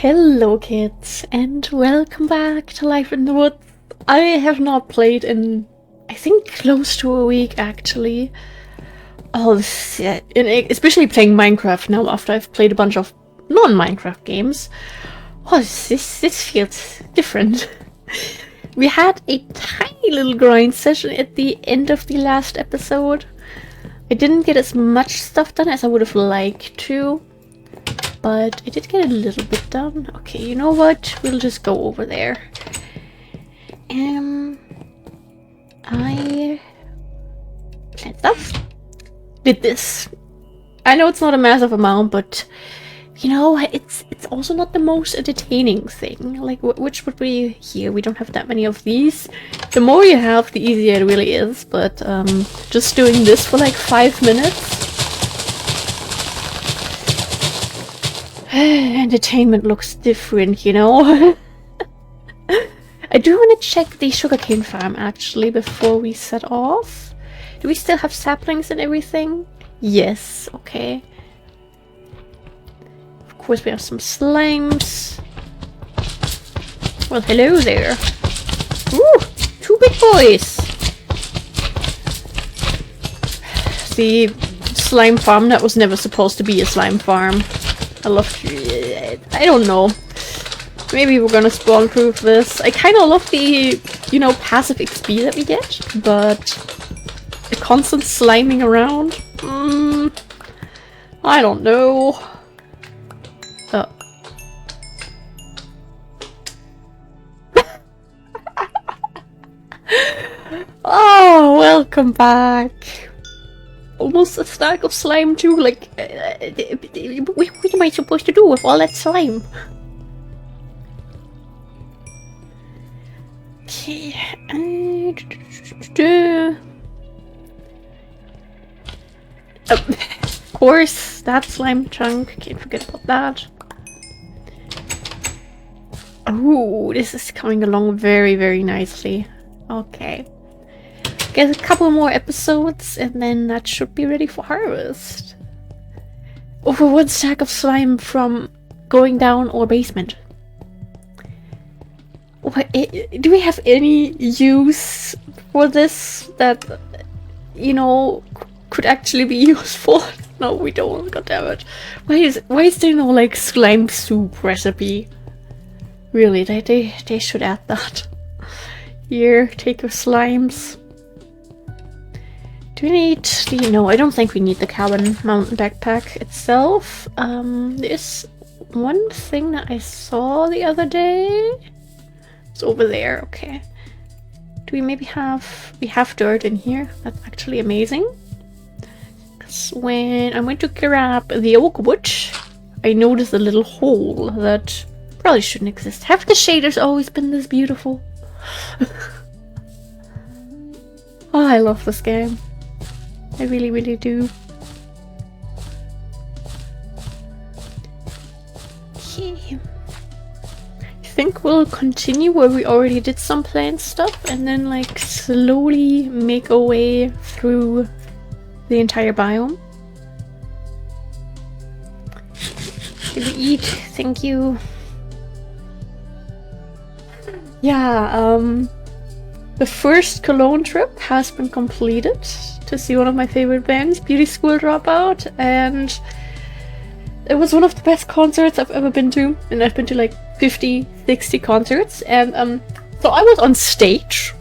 Hello kids, and welcome back to Life in the Woods. I have not played in, I think, close to a week actually. Oh, especially playing Minecraft now after I've played a bunch of non-Minecraft games. Oh, this feels different. We had a tiny little grind session at the end of the last episode. I didn't get as much stuff done as I would have liked to, but I did get a little bit done. Okay, you know what? We'll just go over there. I plant stuff. Did this. I know it's not a massive amount, but you know, it's also not the most entertaining thing. Like, which would be here? We don't have that many of these. The more you have, the easier it really is. But just doing this for like 5 minutes. Entertainment looks different, you know. I do want to check the sugarcane farm actually before we set off. Do we still have saplings and everything? Yes, okay. Of course we have some slimes. Well, hello there. Ooh, 2 big boys. The slime farm, that was never supposed to be a slime farm. I don't know. Maybe we're gonna spawn proof this. I kind of love the, you know, passive XP that we get, but the constant sliming around? I don't know. Oh, welcome back. Almost a stack of slime too, like, what am I supposed to do with all that slime? Okay, of course, that slime chunk, can't forget about that. Oh, this is coming along very, very nicely. Okay. Get a couple more episodes and then that should be ready for harvest. Over 1 stack of slime from going down our basement. What, do we have any use for this that, you know, could actually be useful? No, we don't. God damn it. Why is there no like slime soup recipe? Really, they should add that. Here, take your slimes. Do we need the... No, I don't think we need the cabin mountain backpack itself. There's one thing that I saw the other day. It's over there, okay. Do we maybe have... We have dirt in here. That's actually amazing. Because when I went to grab the oak wood, I noticed a little hole that probably shouldn't exist. Have the shaders always been this beautiful? Oh, I love this game. I really, really do. Okay. I think we'll continue where we already did some plant stuff and then like slowly make our way through the entire biome. Did we eat? Thank you. Yeah, the first Cologne trip has been completed to see one of my favorite bands, Beauty School Dropout, and it was one of the best concerts I've ever been to, and I've been to like 50, 60 concerts, and so I was on stage.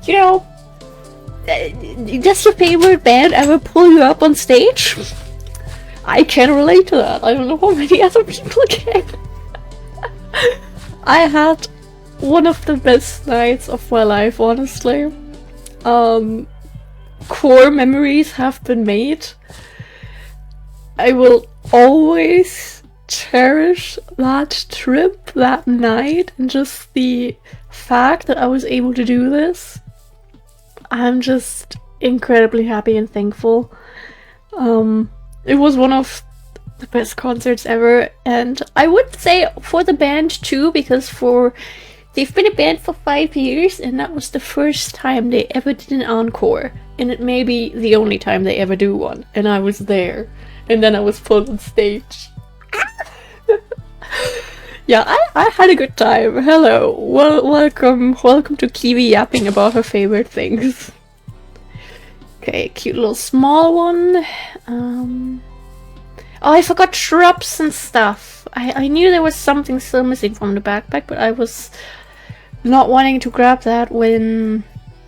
You know, does your favorite band ever pull you up on stage? I can relate to that. I don't know how many other people can. I had one of the best nights of my life, honestly. Core memories have been made. I will always cherish that trip, that night, and just the fact that I was able to do this. I'm just incredibly happy and thankful. It was one of the best concerts ever, and I would say for the band too, because they've been a band for 5 years, and that was the first time they ever did an encore. And it may be the only time they ever do one. And I was there. And then I was pulled on stage. Yeah, I had a good time. Hello, welcome to Kiwi yapping about her favorite things. Okay, cute little small one. Oh, I forgot shrubs and stuff. I knew there was something still missing from the backpack, but I was not wanting to grab that when,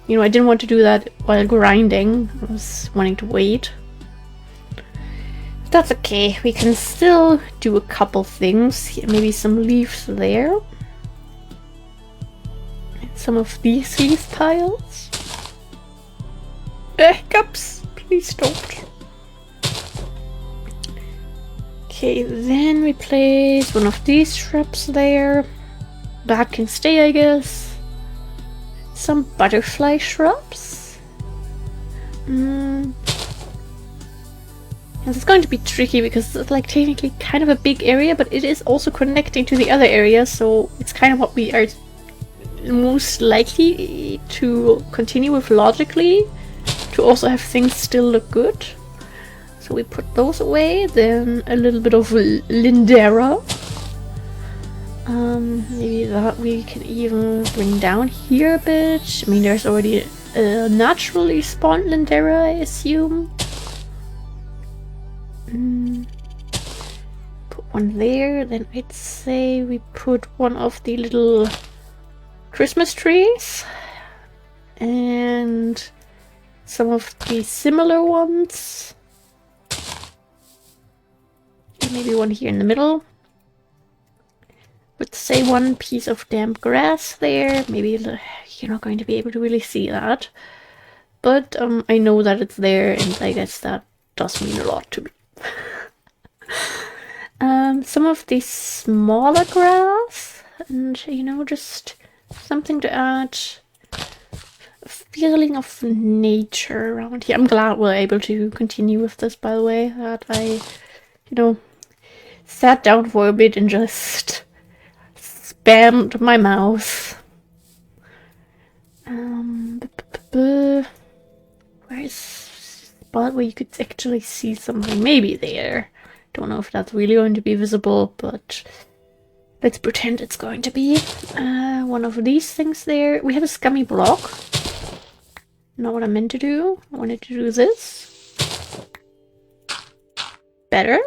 you know, I didn't want to do that while grinding. I was wanting to wait. That's okay, we can still do a couple things. Maybe some leaves there. And some of these leaf piles. Hiccups! Please don't. Okay, then we place one of these shrubs there. That can stay, I guess. Some butterfly shrubs. This is going to be tricky because it's like technically kind of a big area, but it is also connecting to the other area, so it's kind of what we are most likely to continue with logically, to also have things still look good. So we put those away, then a little bit of Lindera. Maybe that we can even bring down here a bit. I mean, there's already a naturally spawned Lindera, I assume. Put one there, then I'd say we put one of the little Christmas trees and some of the similar ones. Maybe one here in the middle. Would say one piece of damp grass there. Maybe you're not going to be able to really see that, but I know that it's there, and I guess that does mean a lot to me. Some of the smaller grass, and you know, just something to add a feeling of nature around here. I'm glad we're able to continue with this, by the way, that I, you know, sat down for a bit and just spammed my mouse. Where is a spot where you could actually see something? Maybe there. Don't know if that's really going to be visible, but let's pretend it's going to be. One of these things there. We have a scummy block. Not what I meant to do. I wanted to do this. Better.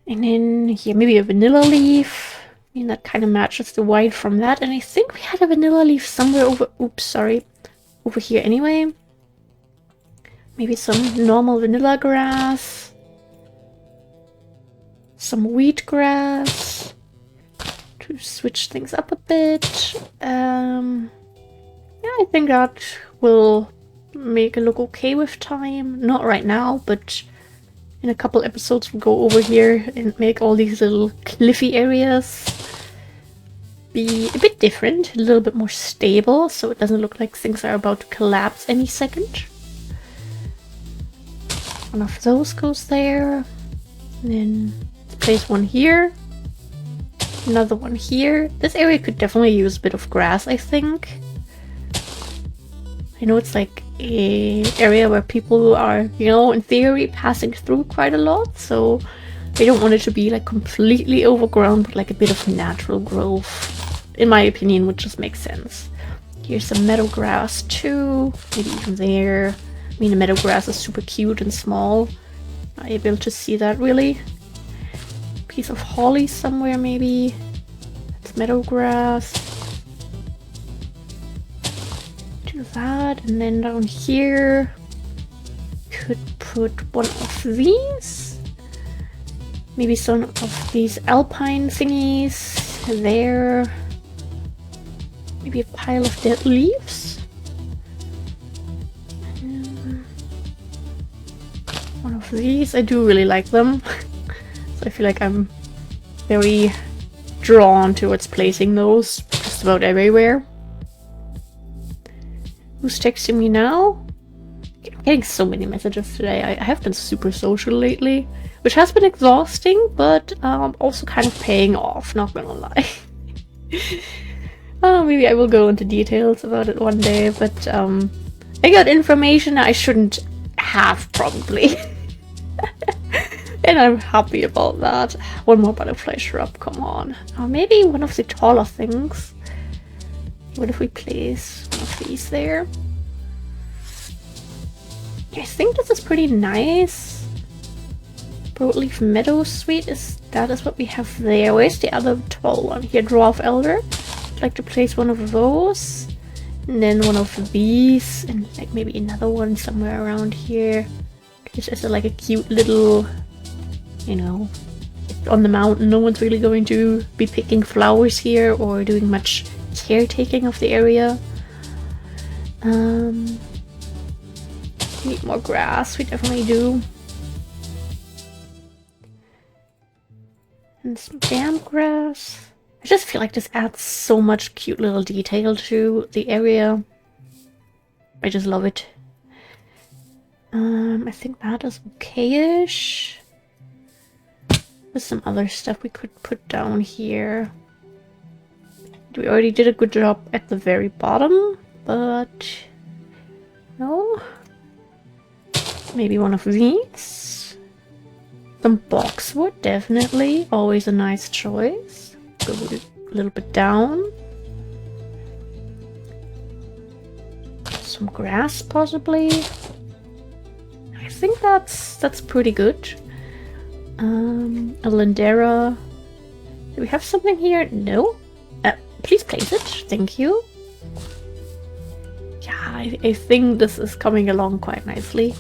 And then here, maybe a vanilla leaf. I mean, that kind of matches the white from that. And I think we had a vanilla leaf somewhere over... Oops, sorry. Over here anyway. Maybe some normal vanilla grass. Some wheatgrass. To switch things up a bit. Yeah, I think that will make it look okay with time. Not right now, but... in a couple episodes we'll go over here and make all these little cliffy areas be a bit different, a little bit more stable, so it doesn't look like things are about to collapse any second. One of those goes there, and then place one here, another one here. This area could definitely use a bit of grass, I think. I know it's like an area where people are, you know, in theory passing through quite a lot, so I don't want it to be like completely overgrown, but like a bit of natural growth, in my opinion, would just make sense. Here's some meadow grass too, maybe even there. I mean, the meadow grass is super cute and small. Not able to see that really. Piece of holly somewhere maybe. That's meadow grass. That, and then down here could put one of these, maybe some of these alpine thingies there, maybe a pile of dead leaves, one of these. I do really like them, so I feel like I'm very drawn towards placing those just about everywhere. Who's texting me now? I'm getting so many messages today. I have been super social lately, which has been exhausting, but also kind of paying off, not gonna lie. Maybe I will go into details about it one day, but I got information I shouldn't have, probably. And I'm happy about that. One more butterfly shrub, come on. Or maybe one of the taller things. What if we place one of these there? I think this is pretty nice. Broadleaf Meadow Suite, that is what we have there. Where's the other tall one here? Dwarf Elder. I'd like to place one of those. And then one of these. And like maybe another one somewhere around here. Just as like a cute little, you know, on the mountain. No one's really going to be picking flowers here or doing much caretaking of the area. Need more grass, we definitely do. And some damp grass. I just feel like this adds so much cute little detail to the area. I just love it. I think that is okay-ish. There's some other stuff we could put down here. We already did a good job at the very bottom, but no. Maybe one of these. Some boxwood, definitely. Always a nice choice. Go a little bit down. Some grass, possibly. I think that's pretty good. A Lindera. Do we have something here? No. Please place it. Thank you. Yeah, I think this is coming along quite nicely.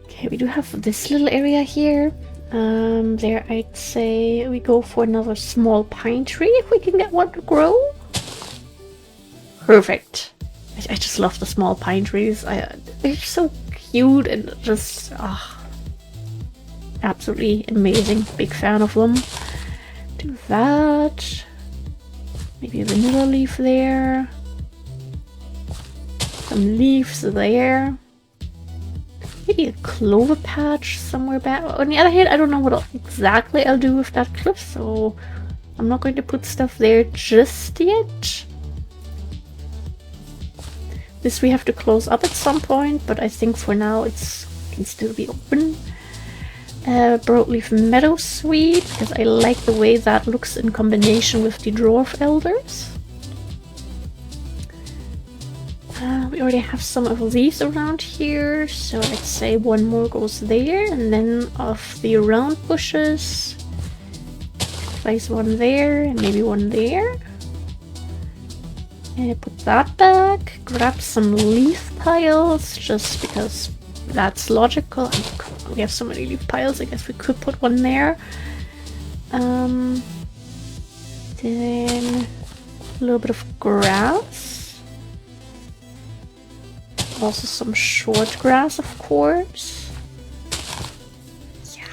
Okay, we do have this little area here. There I'd say we go for another small pine tree if we can get one to grow. Perfect. I just love the small pine trees. They're so cute and just absolutely amazing. Big fan of them. Do that. Maybe a vanilla leaf there. Some leaves there. Maybe a clover patch somewhere back. On the other hand, I don't know what exactly I'll do with that cliff, so I'm not going to put stuff there just yet. This we have to close up at some point, but I think for now it can still be open. Broadleaf Meadow Suite, because I like the way that looks in combination with the Dwarf Elders. We already have some of these around here, so I'd say one more goes there, and then of the round bushes, place one there, and maybe one there. And put that back, grab some leaf piles, just because that's logical. I mean, come on, we have so many leaf piles, I guess we could put one there. Then a little bit of grass. Also some short grass, of course. Yeah.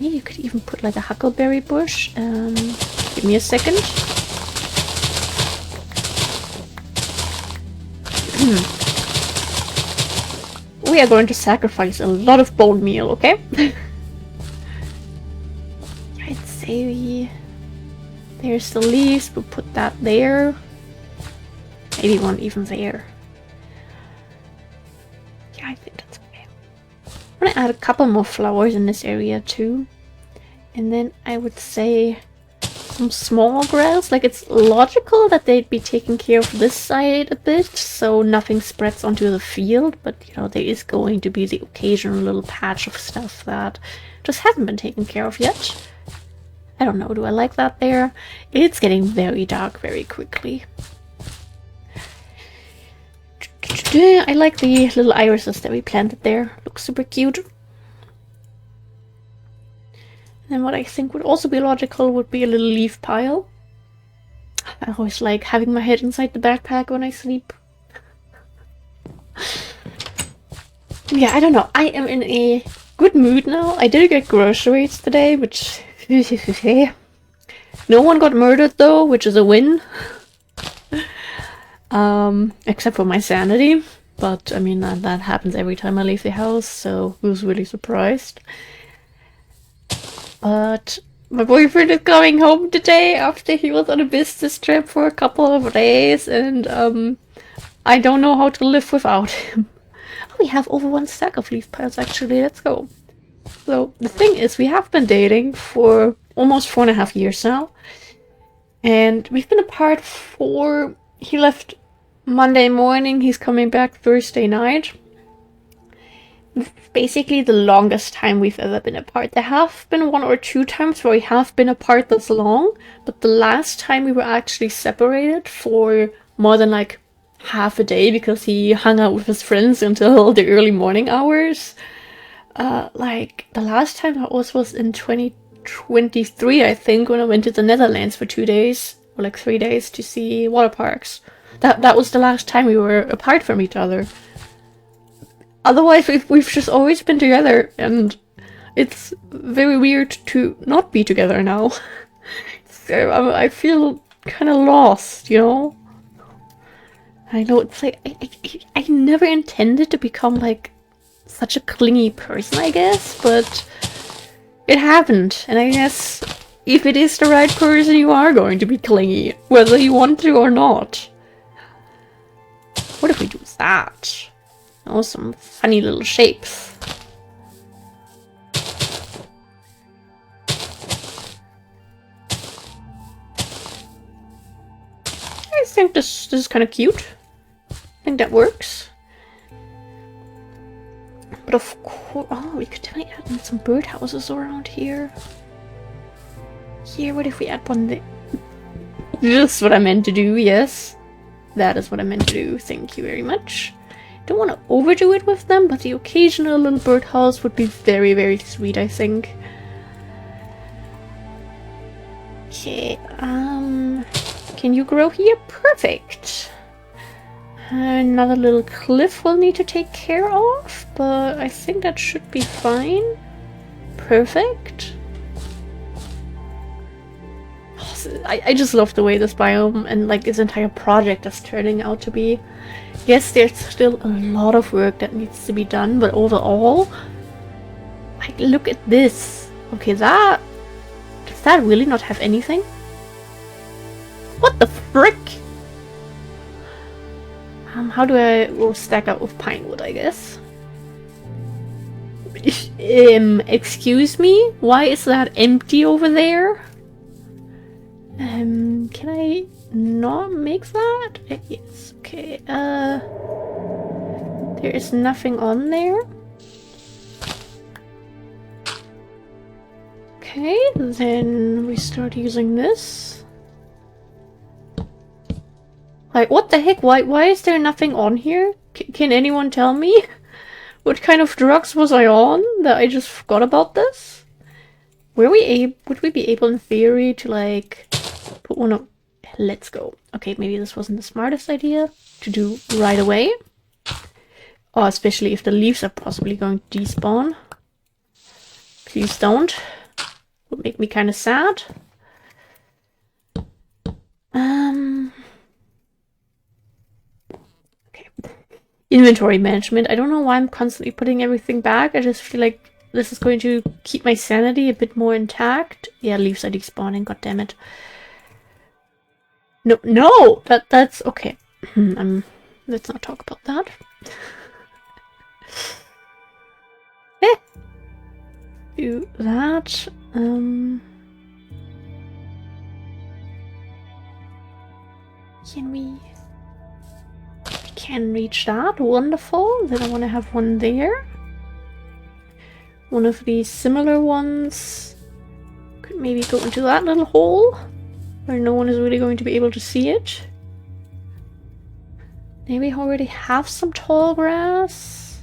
Maybe you could even put like a huckleberry bush. Give me a second. We are going to sacrifice a lot of bone meal, okay? I'd say there's the leaves, we'll put that there. Maybe one even there. Yeah, I think that's okay. I'm gonna add a couple more flowers in this area too. And then I would say some small grass. Like, it's logical that they'd be taking care of this side a bit, so nothing spreads onto the field, but you know, there is going to be the occasional little patch of stuff that just hasn't been taken care of yet. I don't know, do I like that there? It's getting very dark very quickly. I like the little irises that we planted there. Looks super cute. And what I think would also be logical would be a little leaf pile. I always like having my head inside the backpack when I sleep. Yeah, I don't know. I am in a good mood now. I did get groceries today, which... No one got murdered though, which is a win. Except for my sanity. But, I mean, that happens every time I leave the house, so I was really surprised. But my boyfriend is coming home today after he was on a business trip for a couple of days, and I don't know how to live without him. we have over 1 stack of leaf piles actually. Let's go. So the thing is, we have been dating for almost 4.5 years now. And we've been apart for... He left Monday morning, he's coming back Thursday night. Basically the longest time we've ever been apart. There have been 1 or 2 times where we have been apart this long, but the last time we were actually separated for more than like half a day because he hung out with his friends until the early morning hours. Like the last time that was in 2023, I think, when I went to the Netherlands for 2 days or like 3 days to see water parks. That was the last time we were apart from each other. Otherwise, we've just always been together, and it's very weird to not be together now. So I feel kind of lost, you know? I know it's like, I never intended to become like such a clingy person, I guess, but it happened. And I guess if it is the right person, you are going to be clingy, whether you want to or not. What if we do that? Oh, some funny little shapes. I think this is kind of cute. I think that works. But of course, oh, we could definitely add in some birdhouses around here. Here, what if we add one there? Just what I meant to do, yes. That is what I meant to do. Thank you very much. Don't want to overdo it with them, but the occasional little birdhouse would be very, very sweet, I think. Okay, can you grow here? Perfect. Another little cliff we'll need to take care of, but I think that should be fine. Perfect. I just love the way this biome and like this entire project is turning out to be. Yes, there's still a lot of work that needs to be done, but overall, like, look at this. Okay, does that really not have anything? What the frick? How do I stack up with pine wood, I guess? Excuse me? Why is that empty over there? Can I not make that? Yes, okay, there is nothing on there. Okay, then we start using this. Like, what the heck? Why is there nothing on here? Can anyone tell me? What kind of drugs was I on that I just forgot about this? Would we be able in theory to like put one up? Let's go. Okay, maybe this wasn't the smartest idea to do right away. Oh, especially if the leaves are possibly going to despawn. Please don't. Would make me kind of sad. Okay. Inventory management. I don't know why I'm constantly putting everything back. I just feel like this is going to keep my sanity a bit more intact. Yeah, leaves are despawning, god damn it. No, that's okay. Let's not talk about that. Do that. Can reach that. Wonderful. Then I want to have one there. One of these similar ones could maybe go into that little hole where no one is really going to be able to see it. Maybe I already have some tall grass.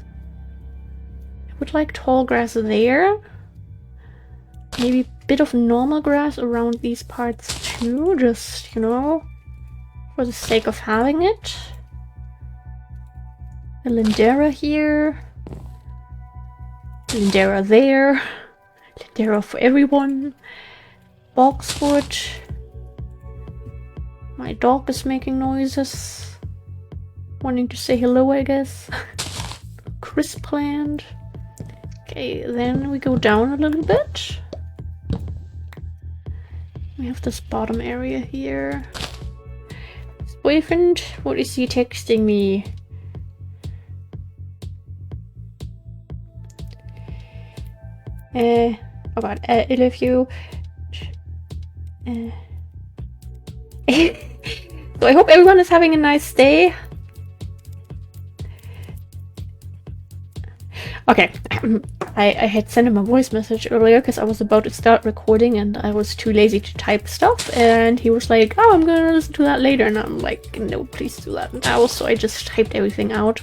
I would like tall grass there. Maybe a bit of normal grass around these parts too, just, you know, for the sake of having it. A lindera here. Lindera there. Lindera for everyone. Boxwood. My dog is making noises. Wanting to say hello, I guess. Crisp plant. Okay, then we go down a little bit. We have this bottom area here. Boyfriend, what is he texting me? Oh god, if you... So I hope everyone is having a nice day. Okay, I had sent him a voice message earlier because I was about to start recording and I was too lazy to type stuff, and he was like, oh, I'm gonna listen to that later, and I'm like, no, please do that now. So I just typed everything out.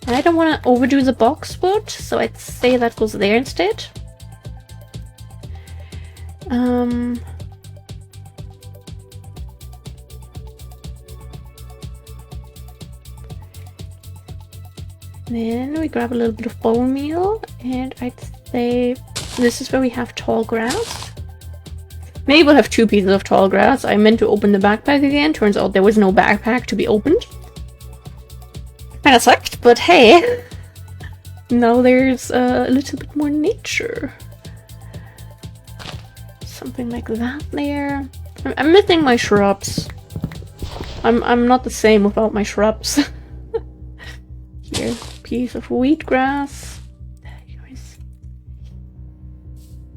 And I don't want to overdo the boxwood, so I'd say that goes there instead. Then we grab a little bit of bone meal, and I'd say this is where we have tall grass. Maybe we'll have 2 pieces of tall grass. I meant to open the backpack again. Turns out there was no backpack to be opened. Kinda sucked, but hey, now there's a little bit more nature. Something like that there. I'm missing my shrubs. I'm not the same without my shrubs. Here, piece of wheatgrass.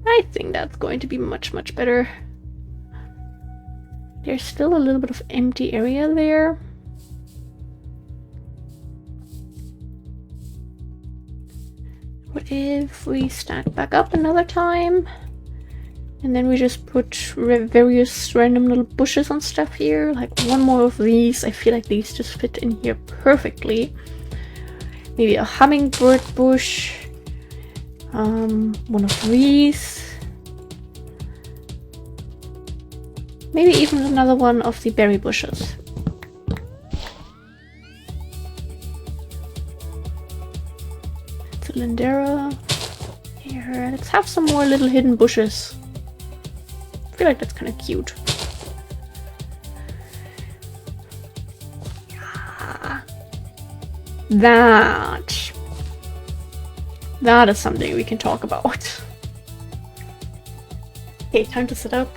I think that's going to be much better. There's still a little bit of empty area there. What if we stack back up another time? And then we just put various random little bushes and stuff here. Like one more of these. I feel like these just fit in here perfectly. Maybe a hummingbird bush. One of these. Maybe even another one of the berry bushes. Lindera. Here, let's have some more little hidden bushes. I feel like that's kind of cute. Yeah. That is something we can talk about. Okay, time to set up.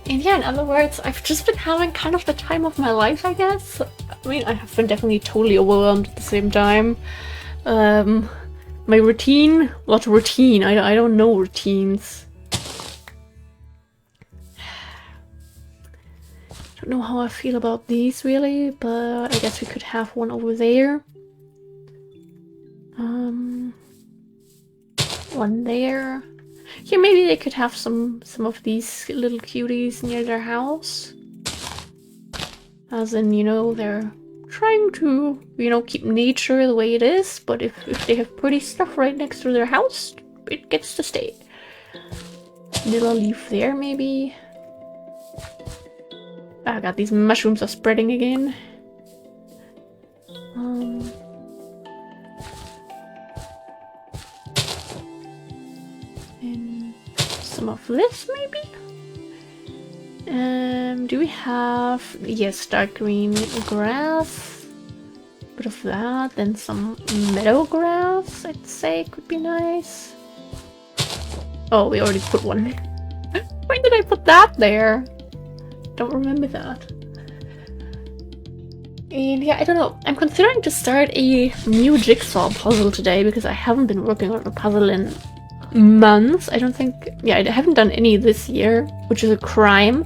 And yeah, in other words, I've just been having kind of the time of my life, I guess. I mean, I have been definitely totally overwhelmed at the same time. My routine? What routine? I don't know routines. Don't know how I feel about these really, but I guess we could have one over there. One there. Here, maybe they could have some of these little cuties near their house. As in, you know, they're trying to, you know, keep nature the way it is, but if they have pretty stuff right next to their house, it gets to stay. Little leaf there, maybe. Oh god, these mushrooms are spreading again. And some of this, maybe? Do we have... yes, dark green grass. Bit of that, then some meadow grass, I'd say could be nice. Oh, we already put one. Why did I put that there? Don't remember that. And yeah, I don't know. I'm considering to start a new jigsaw puzzle today because I haven't been working on a puzzle in months. I don't think... yeah, I haven't done any this year, which is a crime.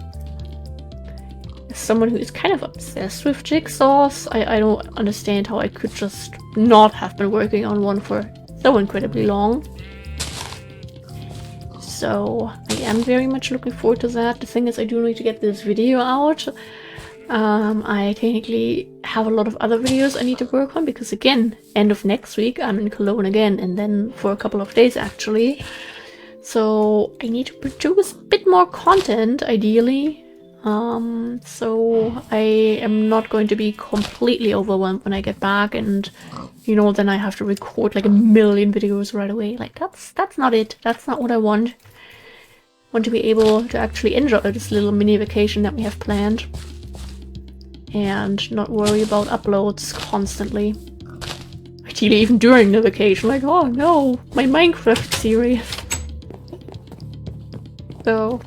As someone who is kind of obsessed with jigsaws, I don't understand how I could just not have been working on one for so incredibly long. So I am very much looking forward to that. The thing is, I do need to get this video out. I technically have a lot of other videos I need to work on because, again, end of next week I'm in Cologne again, and then for a couple of days actually. So I need to produce a bit more content, ideally. So I am not going to be completely overwhelmed when I get back, and you know, then I have to record like a million videos right away. Like that's not it. That's not what I want. I want to be able to actually enjoy this little mini vacation that we have planned and not worry about uploads constantly. Ideally even during the vacation, like, oh no, my Minecraft series. So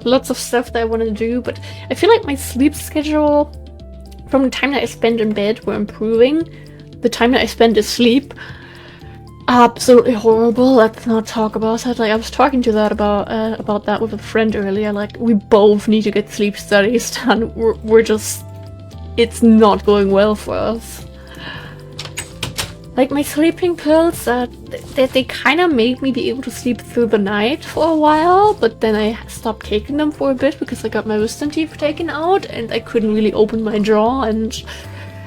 lots of stuff that I want to do, but I feel like my sleep schedule from the time that I spend in bed, we're improving. The time that I spend asleep, absolutely horrible. Let's not talk about that. Like, I was talking to that about that with a friend earlier. Like, we both need to get sleep studies done. We're just, it's not going well for us. Like, my sleeping pills, they kind of made me be able to sleep through the night for a while, but then I stopped taking them for a bit because I got my wisdom teeth taken out and I couldn't really open my jaw, and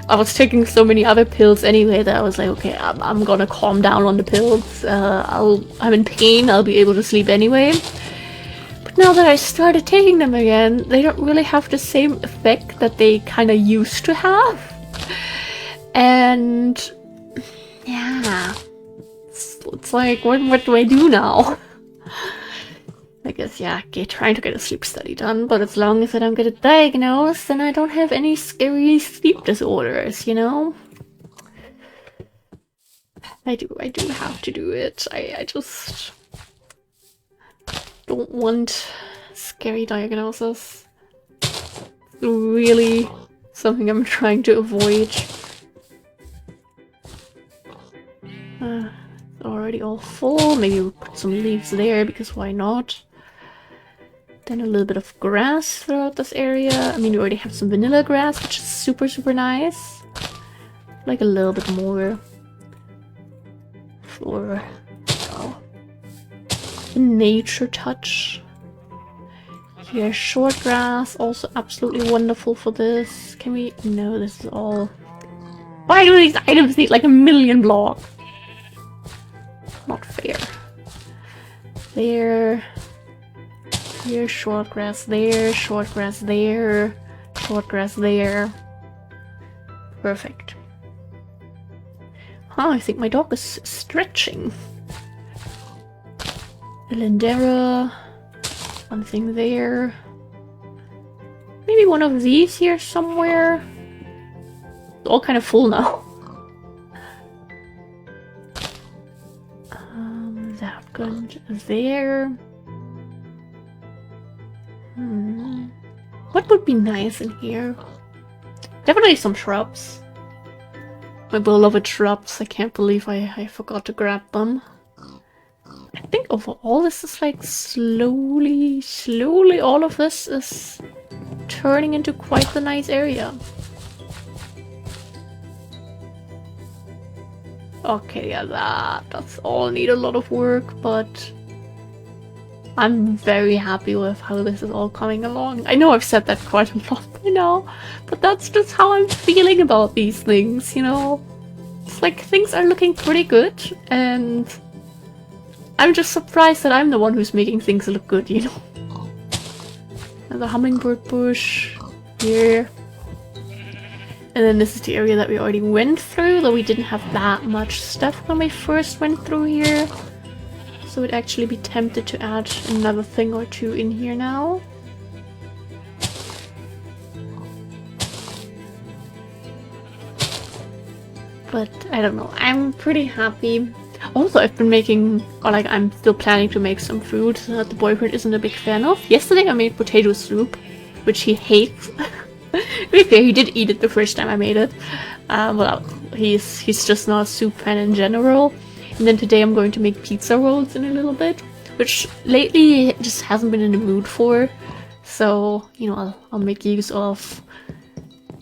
I was taking so many other pills anyway that I was like, okay, I'm gonna calm down on the pills. I'm in pain, I'll be able to sleep anyway. But now that I started taking them again, they don't really have the same effect that they kind of used to have. And yeah, it's like, what do I do now? I guess, yeah, trying to get a sleep study done, but as long as I don't get it diagnosed, then I don't have any scary sleep disorders, you know? I do have to do it. I just don't want scary diagnosis. It's really something I'm trying to avoid. It's already all full. Maybe we'll put some leaves there, because why not? Then a little bit of grass throughout this area. I mean, we already have some vanilla grass, which is super, super nice. Like a little bit more for the nature touch. Here, short grass, also absolutely wonderful for this. Can we? No, this is all. Why do these items need like a million blocks? Not fair. There. Here, short grass there, short grass there, short grass there. Perfect. Huh, I think my dog is stretching. A Lindera. One thing there. Maybe one of these here somewhere. It's all kind of full now. That good there. What would be nice in here? Definitely some shrubs. My beloved shrubs. I can't believe I forgot to grab them. I think overall this is like slowly all of this is turning into quite the nice area. Okay, yeah, that does all need a lot of work, but I'm very happy with how this is all coming along. I know I've said that quite a lot by now, but that's just how I'm feeling about these things, you know? It's like things are looking pretty good, and I'm just surprised that I'm the one who's making things look good, you know? And the hummingbird bush here. And then this is the area that we already went through, though we didn't have that much stuff when we first went through here. So we'd actually be tempted to add another thing or two in here now. But I don't know, I'm pretty happy. Also, I've been making, or like I'm still planning to make some food that the boyfriend isn't a big fan of. Yesterday I made potato soup, which he hates. To be fair, he did eat it the first time I made it. Well, he's just not a soup fan in general. And then today I'm going to make pizza rolls in a little bit, which lately he just hasn't been in the mood for. So, you know, I'll make use of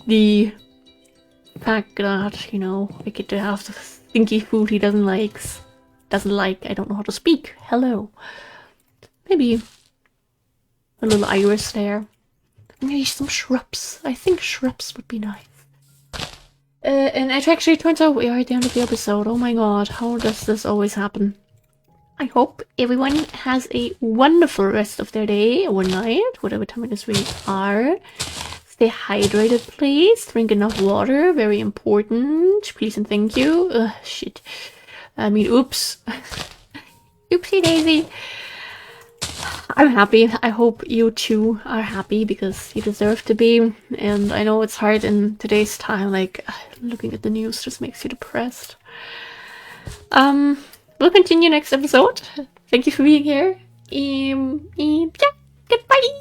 the fact that, you know, I get to have the stinky food he doesn't like. I don't know how to speak. Hello. Maybe a little iris there. Maybe some shrubs. I think shrubs would be nice. And it actually turns out we are at the end of the episode. Oh my god, how does this always happen? I hope everyone has a wonderful rest of their day or night, whatever time it is we are. Stay hydrated, please. Drink enough water, very important. Please and thank you. Ugh, shit. I mean, oops. Oopsie daisy. I'm happy. I hope you too are happy, because you deserve to be. And I know it's hard in today's time, like, looking at the news just makes you depressed. We'll continue next episode. Thank you for being here. Yeah, goodbye!